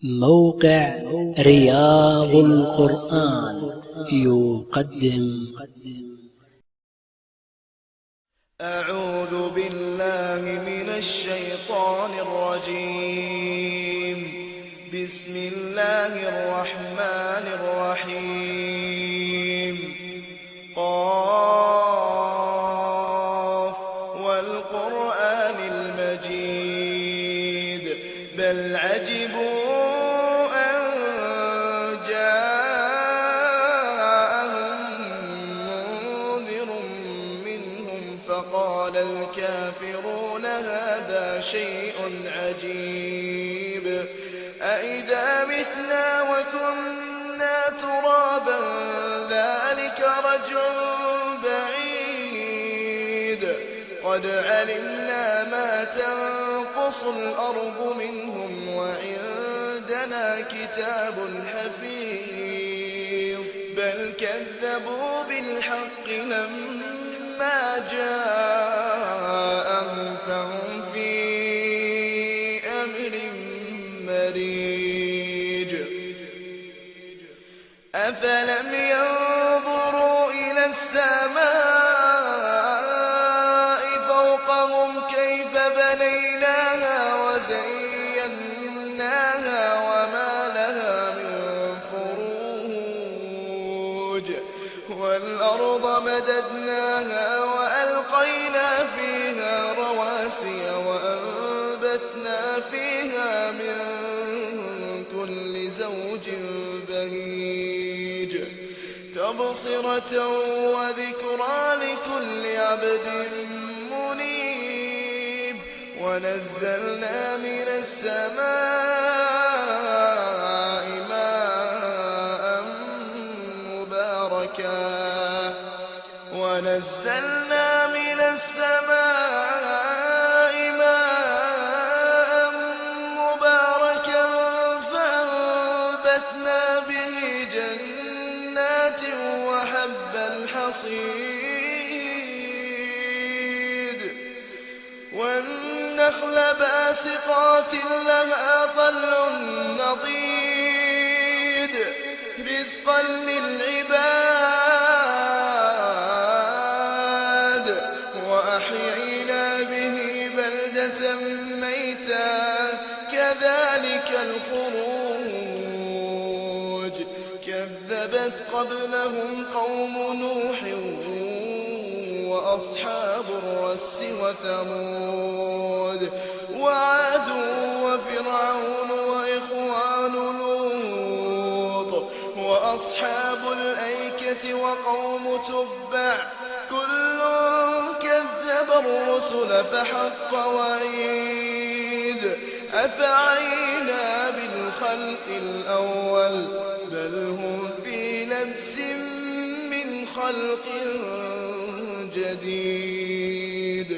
موقع رياض القرآن يقدم. أعوذ بالله من الشيطان الرجيم. بسم الله الرحمن الرحيم. قاف والقرآن المجيد. بل عجبوا فقال الكافرون هذا شيء عجيب. أإذا متنا وكنا ترابا ذلك رجع بعيد. قد علمنا ما تنقص الأرض منهم وعندنا كتاب حفيظ. بل كذبوا بالحق لما جاءهم فهم في أمر مريج. أفلم ينظروا إلى السماء فوقهم كيف بنيناها وزيناها وما لها من فروج. والأرض مددناها وألقينا فيها رواسي وأنبتنا فيها من كل زوج بهيج. تبصرة وذكرى لكل عبد منيب. ونزلنا من السماء ماء مباركا فأنبتنا به جنات وحب الحصيد. والنخل باسقات لها طلع نضيد. رزقا للعباد. وأحيينا به بلدة ميتا كذلك الخروج. كذبت قبلهم قوم نوح وأصحاب الرس وثمود وعاد وفرعون وإخوان لوط وأصحاب الأيكة وقوم تبع كل كذب الرسل فحق وعيد. أفعينا بالخلق الأول بل هم في لبس من خلق جديد.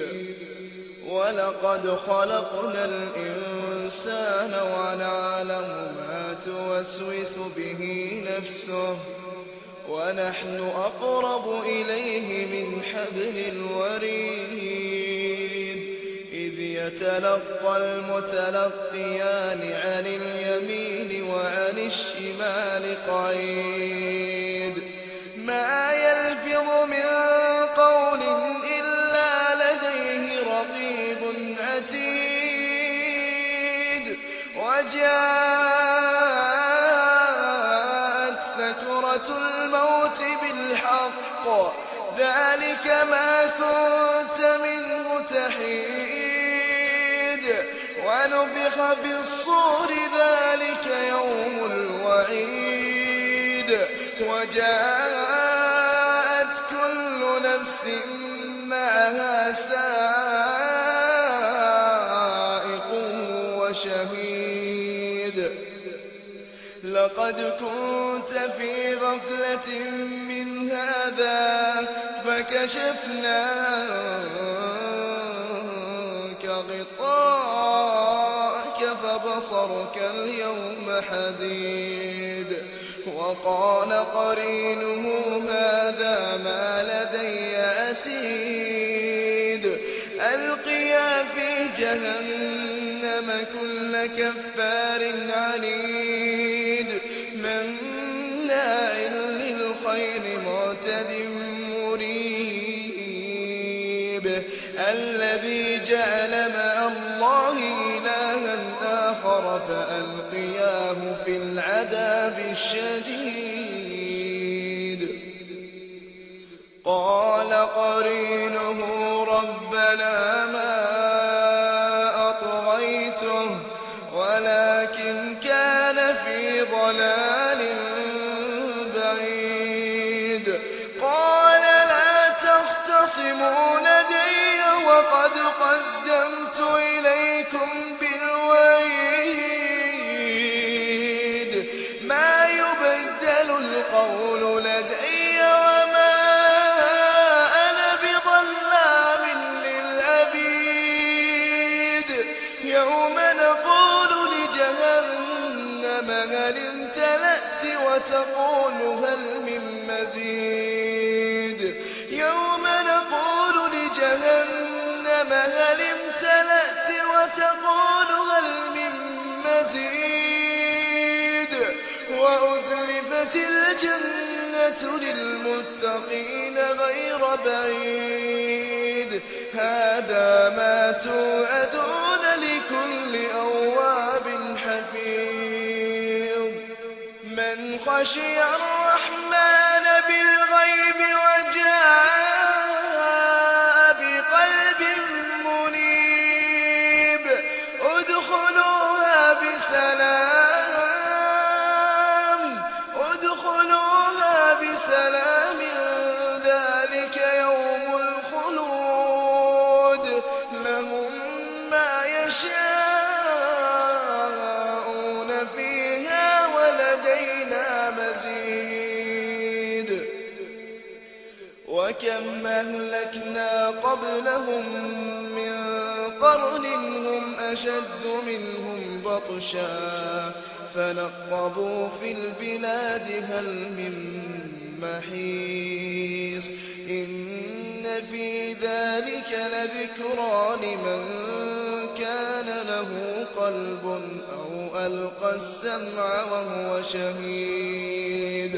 ولقد خلقنا الإنسان ونعلم ما توسوس به نفسه ونحن أقرب إليه من حبل الوريد. إذ يتلقى المتلقيان عن اليمين وعن الشمال قعيد. ما يلفظ من قول إلا لديه رقيب عتيد. وجاءت سكرة الموت بالحق ذلك ما كنت منه تحيد. ونفخ في الصور ذلك يوم الوعيد. وجاءت كل نفس معها سائق وشهيد. لقد كنت في غفلة من هذا فكشفنا عنك غطاءك فبصرك اليوم حديد. وقال قرينه هذا ما لدي عتيد. ألقيا في جهنم كل كفار عنيد مناع للخير معتد مريب الذي جعل مع الله إلها آخر فألقياه في العذاب الشديد قال قرينه ربنا ما أطغيته ولكن كان في ضلال بعيد قال لا تختصموا لدي وقد قدمت إليكم بالوعيد ما يبدل القول لدي وما أنا بظلام للعبيد يوم نقول لجهنم هل امتلأت وتقول هل من مزيد يوم نقول لجهنم هل امتلأت وتقول هل من مزيد وأزلفت الجنة للمتقين غير بعيد هذا ما توعدون لكل أواب حفيظ من خشي الرحمن بالغيب وجاء بقلب منيب ادخلوها بسلام ذلك يوم الخلود لهم ما يشاءون فيها ولدينا مزيد وكم أهلكنا قبلهم من قرن هم أشد منهم بطشا فنقبوا في البلاد هل من محيص إن في ذلك لذكرى لمن كان له قلب أو ألقى السمع وهو شهيد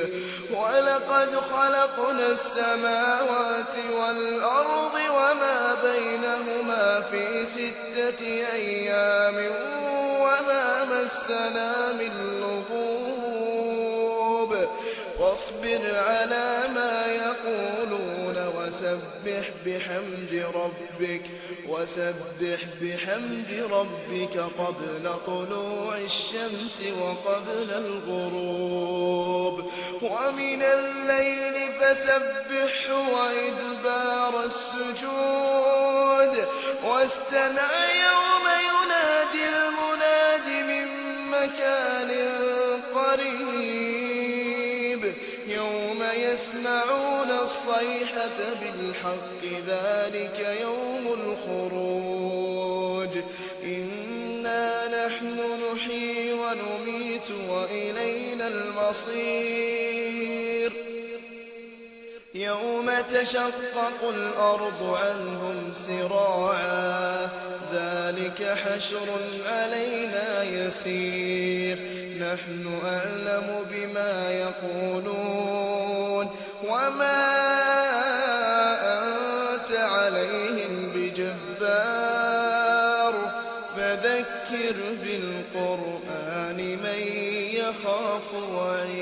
ولقد خلقنا السماوات والأرض وما بينهما في 6 أيام وما مسنا من لغوب واصبر على ما يقولون وسبح بحمد ربك قبل طلوع الشمس وقبل الغروب ومن الليل فسبحه وإدبار السجود واستمع يوم ينادي المناد من مكان قريب يوم يسمعون الصيحة بالحق ذلك يوم الخروج إنا نحن نحيي ونميت وإلينا المصير يوم تشقق الأرض عنهم سراعا ذلك حشر علينا يسير نحن أعلم بما يقولون وما أنت عليهم بجبار فذكر بالقرآن من يخاف وعيد